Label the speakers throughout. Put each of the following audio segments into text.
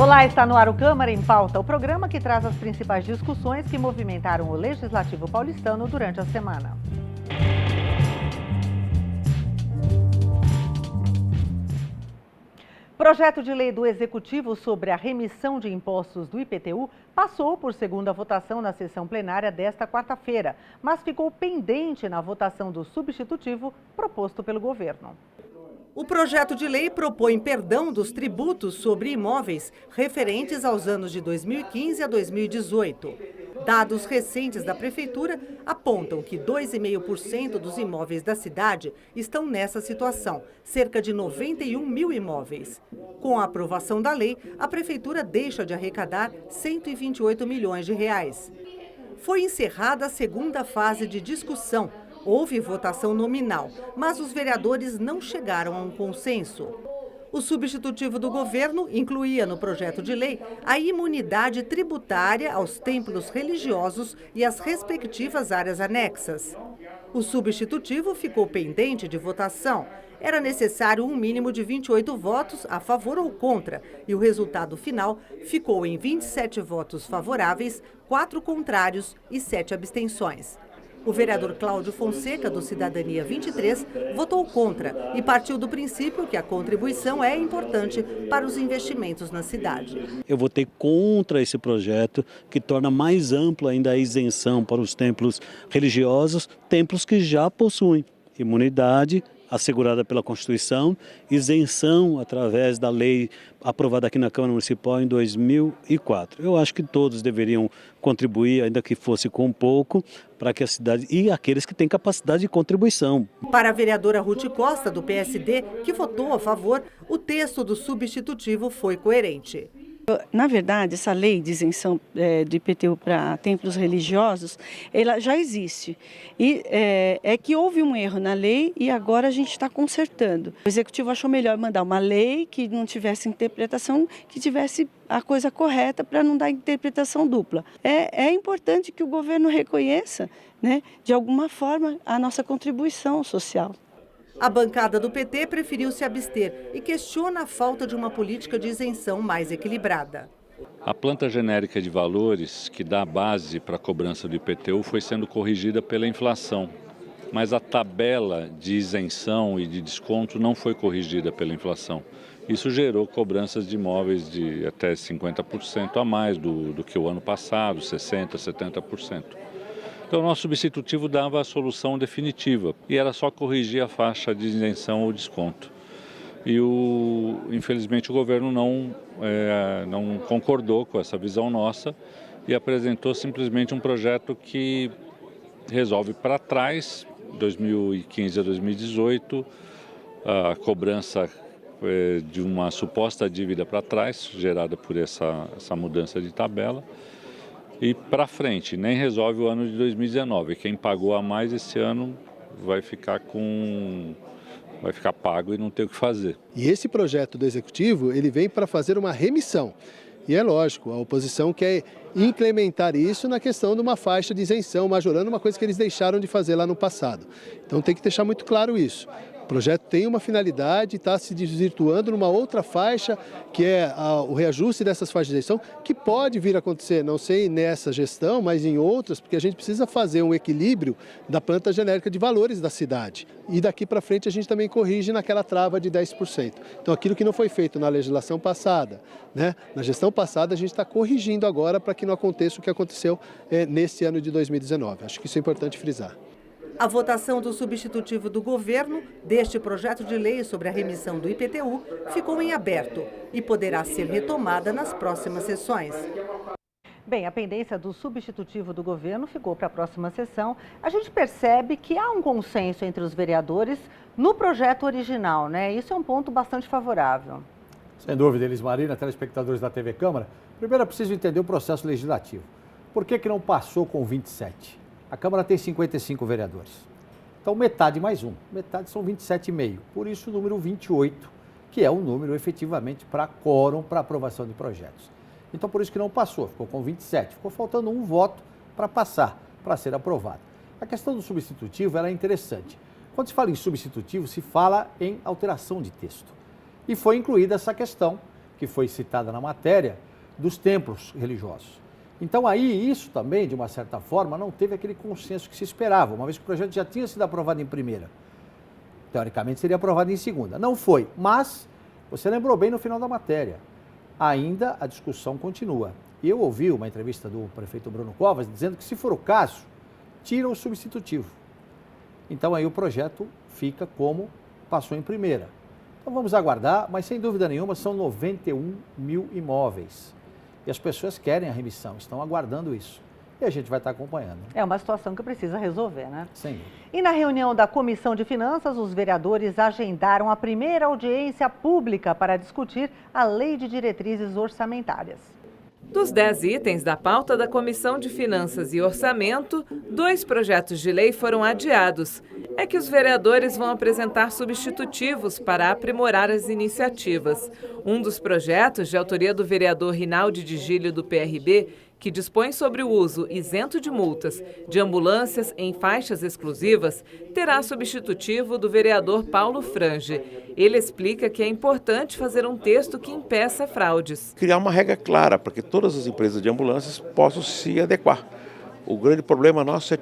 Speaker 1: Olá, está no ar o Câmara em Pauta, o programa que traz as principais discussões que movimentaram o Legislativo paulistano durante a semana. Projeto de lei do Executivo sobre a remissão de impostos do IPTU passou por segunda votação na sessão plenária desta quarta-feira, mas ficou pendente na votação do substitutivo proposto pelo governo. O projeto de lei propõe perdão dos tributos sobre imóveis referentes aos anos de 2015 a 2018. Dados recentes da Prefeitura apontam que 2,5% dos imóveis da cidade estão nessa situação, cerca de 91 mil imóveis. Com a aprovação da lei, a Prefeitura deixa de arrecadar 128 milhões de reais. Foi encerrada a segunda fase de discussão. Houve votação nominal, mas os vereadores não chegaram a um consenso. O substitutivo do governo incluía no projeto de lei a imunidade tributária aos templos religiosos e às respectivas áreas anexas. O substitutivo ficou pendente de votação. Era necessário um mínimo de 28 votos a favor ou contra, e o resultado final ficou em 27 votos favoráveis, 4 contrários e 7 abstenções. O vereador Cláudio Fonseca, do Cidadania 23, votou contra e partiu do princípio que a contribuição é importante para os investimentos na cidade.
Speaker 2: Eu votei contra esse projeto que torna mais ampla ainda a isenção para os templos religiosos, templos que já possuem imunidade assegurada pela Constituição, isenção através da lei aprovada aqui na Câmara Municipal em 2004. Eu acho que todos deveriam contribuir, ainda que fosse com pouco, para que a cidade e aqueles que têm capacidade de contribuição.
Speaker 1: Para a vereadora Ruth Costa, do PSD, que votou a favor, o texto do substitutivo foi coerente.
Speaker 3: Na verdade, essa lei de isenção do IPTU para templos religiosos, ela já existe. E é que houve um erro na lei e agora a gente está consertando. O Executivo achou melhor mandar uma lei que não tivesse interpretação, que tivesse a coisa correta para não dar interpretação dupla. É importante que o governo reconheça, né, de alguma forma, a nossa contribuição social.
Speaker 1: A bancada do PT preferiu se abster e questiona a falta de uma política de isenção mais equilibrada.
Speaker 4: A planta genérica de valores, que dá base para a cobrança do IPTU, foi sendo corrigida pela inflação. Mas a tabela de isenção e de desconto não foi corrigida pela inflação. Isso gerou cobranças de imóveis de até 50% a mais do que o ano passado, 60%, 70%. Então, o nosso substitutivo dava a solução definitiva e era só corrigir a faixa de isenção ou desconto. E, infelizmente, o governo não concordou com essa visão nossa e apresentou simplesmente um projeto que resolve para trás, 2015 a 2018, a cobrança de uma suposta dívida para trás, gerada por essa mudança de tabela. E para frente, nem resolve o ano de 2019. Quem pagou a mais esse ano vai ficar pago e não tem o que fazer.
Speaker 5: E esse projeto do Executivo, ele vem para fazer uma remissão. E é lógico, a oposição quer implementar isso na questão de uma faixa de isenção, majorando uma coisa que eles deixaram de fazer lá no passado. Então tem que deixar muito claro isso. O projeto tem uma finalidade, está se desvirtuando numa outra faixa, que é o reajuste dessas faixas de isenção, que pode vir a acontecer, não sei nessa gestão, mas em outras, porque a gente precisa fazer um equilíbrio da planta genérica de valores da cidade. E daqui para frente a gente também corrige naquela trava de 10%. Então aquilo que não foi feito na legislação passada, né? Na gestão passada a gente está corrigindo agora para que não aconteça o que aconteceu nesse ano de 2019. Acho que isso é importante frisar.
Speaker 1: A votação do substitutivo do governo deste projeto de lei sobre a remissão do IPTU ficou em aberto e poderá ser retomada nas próximas sessões. Bem, a pendência do substitutivo do governo ficou para a próxima sessão. A gente percebe que há um consenso entre os vereadores no projeto original, né? Isso é um ponto bastante favorável.
Speaker 6: Sem dúvida, Elis Marina, telespectadores da TV Câmara. Primeiro é preciso entender o processo legislativo. Por que não passou com 27? A Câmara tem 55 vereadores. Então, metade mais um. Metade são 27,5. Por isso, o número 28, que é o número efetivamente para quórum para aprovação de projetos. Então, por isso que não passou. Ficou com 27. Ficou faltando um voto para passar, para ser aprovado. A questão do substitutivo ela é interessante. Quando se fala em substitutivo, se fala em alteração de texto. E foi incluída essa questão que foi citada na matéria, dos templos religiosos. Então aí isso também, de uma certa forma, não teve aquele consenso que se esperava, uma vez que o projeto já tinha sido aprovado em primeira. Teoricamente seria aprovado em segunda. Não foi, mas você lembrou bem no final da matéria. Ainda a discussão continua. E eu ouvi uma entrevista do prefeito Bruno Covas dizendo que, se for o caso, tira o substitutivo. Então aí o projeto fica como passou em primeira. Então vamos aguardar, mas sem dúvida nenhuma são 91 mil imóveis. E as pessoas querem a remissão, estão aguardando isso. E a gente vai estar acompanhando.
Speaker 1: É uma situação que precisa resolver, né?
Speaker 6: Sim.
Speaker 1: E na reunião da Comissão de Finanças, os vereadores agendaram a primeira audiência pública para discutir a Lei de Diretrizes Orçamentárias.
Speaker 7: Dos 10 itens da pauta da Comissão de Finanças e Orçamento, 2 projetos de lei foram adiados. É que os vereadores vão apresentar substitutivos para aprimorar as iniciativas. Um dos projetos, de autoria do vereador Rinaldi de Gílio, do PRB, que dispõe sobre o uso isento de multas de ambulâncias em faixas exclusivas, terá substitutivo do vereador Paulo Frange. Ele explica que é importante fazer um texto que impeça fraudes.
Speaker 8: Criar uma regra clara para que todas as empresas de ambulâncias possam se adequar. O grande problema nosso é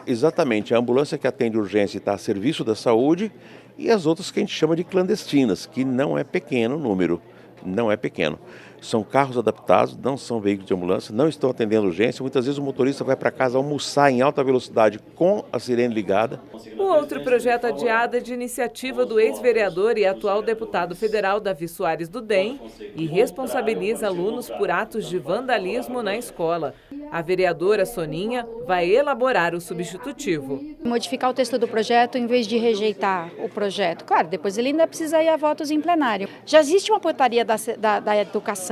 Speaker 8: exatamente a ambulância que atende urgência e está a serviço da saúde e as outras que a gente chama de clandestinas, que não é pequeno o número, não é pequeno. São carros adaptados, não são veículos de ambulância, não estão atendendo urgência. Muitas vezes o motorista vai para casa almoçar em alta velocidade com a sirene ligada.
Speaker 7: O outro projeto adiado é de iniciativa do ex-vereador e atual deputado federal Davi Soares do DEM e responsabiliza alunos por atos de vandalismo na escola. A vereadora Soninha vai elaborar o substitutivo.
Speaker 9: Modificar o texto do projeto em vez de rejeitar o projeto. Claro, depois ele ainda precisa ir a votos em plenário. Já existe uma portaria da educação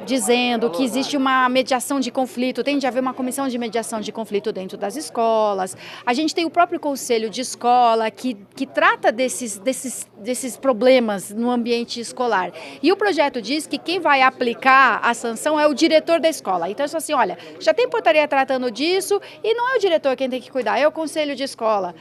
Speaker 9: dizendo que existe uma mediação de conflito, tem de haver uma comissão de mediação de conflito dentro das escolas. A gente tem o próprio conselho de escola que trata desses problemas no ambiente escolar. E o projeto diz que quem vai aplicar a sanção é o diretor da escola. Então, assim, olha, já tem portaria tratando disso e não é o diretor quem tem que cuidar, é o conselho de escola.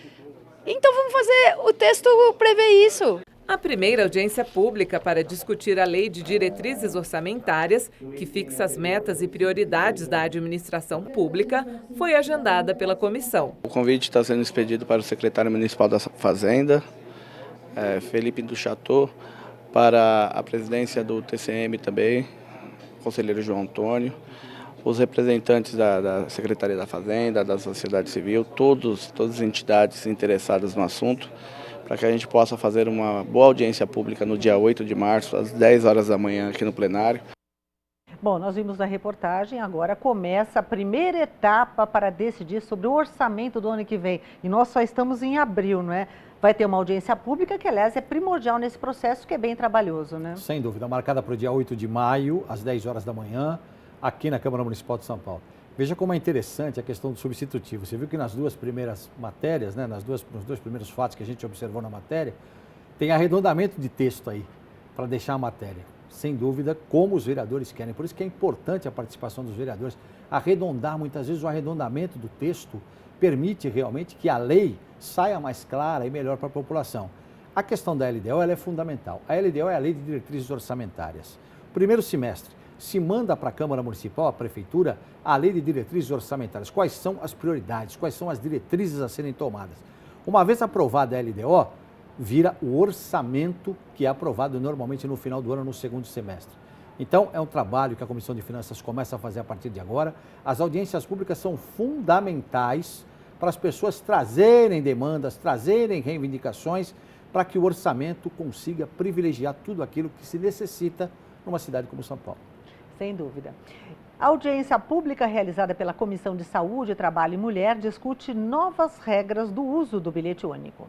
Speaker 9: Então vamos fazer, o texto prevê isso.
Speaker 7: A primeira audiência pública para discutir a Lei de Diretrizes Orçamentárias, que fixa as metas e prioridades da administração pública, foi agendada pela comissão.
Speaker 10: O convite está sendo expedido para o secretário municipal da Fazenda, Felipe do Chateau, para a presidência do TCM também, o conselheiro João Antônio, os representantes da Secretaria da Fazenda, da sociedade civil, todas as entidades interessadas no assunto, para que a gente possa fazer uma boa audiência pública no dia 8 de março, às 10 horas da manhã, aqui no plenário.
Speaker 1: Bom, nós vimos na reportagem, agora começa a primeira etapa para decidir sobre o orçamento do ano que vem. E nós só estamos em abril, não é? Vai ter uma audiência pública que, aliás, é primordial nesse processo, que é bem trabalhoso, né?
Speaker 6: Sem dúvida, marcada para o dia 8 de maio, às 10 horas da manhã, aqui na Câmara Municipal de São Paulo. Veja como é interessante a questão do substitutivo. Você viu que nas duas primeiras matérias, né, nos dois primeiros fatos que a gente observou na matéria, tem arredondamento de texto aí, para deixar a matéria. Sem dúvida, como os vereadores querem. Por isso que é importante a participação dos vereadores. Arredondar, muitas vezes, o arredondamento do texto permite realmente que a lei saia mais clara e melhor para a população. A questão da LDO ela é fundamental. A LDO é a Lei de Diretrizes Orçamentárias. Primeiro semestre, se manda para a Câmara Municipal, a Prefeitura, a Lei de Diretrizes Orçamentárias. Quais são as prioridades, quais são as diretrizes a serem tomadas. Uma vez aprovada a LDO, vira o orçamento que é aprovado normalmente no final do ano, no segundo semestre. Então, é um trabalho que a Comissão de Finanças começa a fazer a partir de agora. As audiências públicas são fundamentais para as pessoas trazerem demandas, trazerem reivindicações, para que o orçamento consiga privilegiar tudo aquilo que se necessita numa cidade como São Paulo.
Speaker 1: Sem dúvida. A audiência pública realizada pela Comissão de Saúde, Trabalho e Mulher discute novas regras do uso do bilhete único.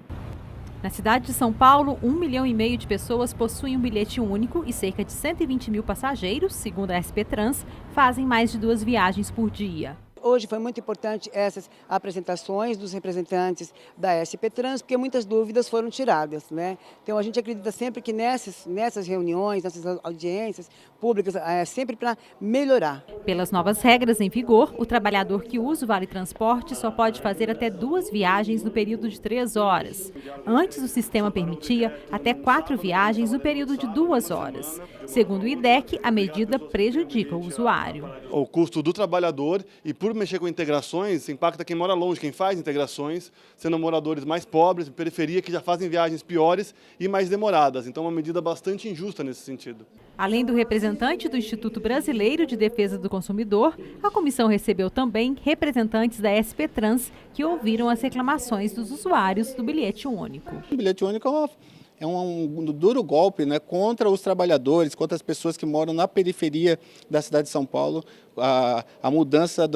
Speaker 11: Na cidade de São Paulo, 1,5 milhão de pessoas possuem um bilhete único e cerca de 120 mil passageiros, segundo a SP Trans, fazem mais de 2 viagens por dia.
Speaker 12: hoje foi muito importante essas apresentações dos representantes da SP Trans, porque muitas dúvidas foram tiradas, né? Então a gente acredita sempre que nessas reuniões, nessas audiências públicas, é sempre para melhorar.
Speaker 11: Pelas novas regras em vigor, o trabalhador que usa o Vale Transporte só pode fazer até 2 viagens no período de 3 horas. Antes, o sistema permitia até 4 viagens no período de 2 horas. Segundo o IDEC, a medida prejudica o usuário.
Speaker 13: O custo do trabalhador e por mexer com integrações, impacta quem mora longe, quem faz integrações, sendo moradores mais pobres, de periferia, que já fazem viagens piores e mais demoradas. Então, é uma medida bastante injusta nesse sentido.
Speaker 11: Além do representante do Instituto Brasileiro de Defesa do Consumidor, a comissão recebeu também representantes da SP Trans que ouviram as reclamações dos usuários do bilhete único.
Speaker 14: O bilhete único é um duro golpe, né, contra os trabalhadores, contra as pessoas que moram na periferia da cidade de São Paulo. A mudança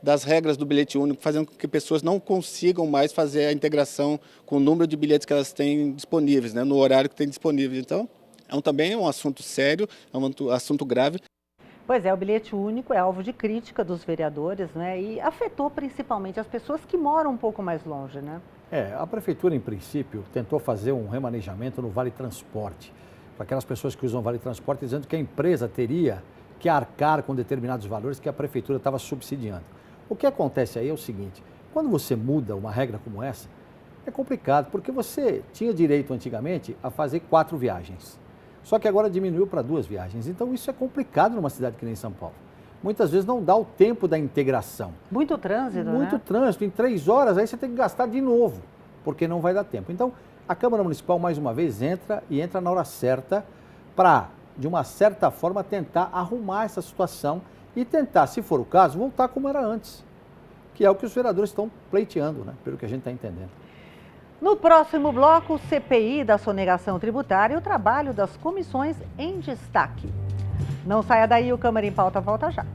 Speaker 14: das regras do bilhete único, fazendo com que pessoas não consigam mais fazer a integração com o número de bilhetes que elas têm disponíveis, né, no horário que tem disponível. Então, também é um assunto sério, é um assunto grave.
Speaker 1: Pois é, o bilhete único é alvo de crítica dos vereadores, né? E afetou principalmente as pessoas que moram um pouco mais longe, né?
Speaker 6: A prefeitura, em princípio, tentou fazer um remanejamento no Vale Transporte, para aquelas pessoas que usam Vale Transporte, dizendo que a empresa teria que arcar com determinados valores que a prefeitura estava subsidiando. O que acontece aí é o seguinte: quando você muda uma regra como essa, é complicado, porque você tinha direito antigamente a fazer 4 viagens. Só que agora diminuiu para 2 viagens. Então isso é complicado numa cidade que nem São Paulo. Muitas vezes não dá o tempo da integração.
Speaker 1: Muito trânsito,
Speaker 6: Muito trânsito. Em 3 horas aí você tem que gastar de novo, porque não vai dar tempo. Então a Câmara Municipal, mais uma vez, entra na hora certa para, de uma certa forma, tentar arrumar essa situação e tentar, se for o caso, voltar como era antes. Que é o que os vereadores estão pleiteando, né? Pelo que a gente está entendendo.
Speaker 1: No próximo bloco, o CPI da sonegação tributária e o trabalho das comissões em destaque. Não saia daí, o Câmara em Pauta volta já.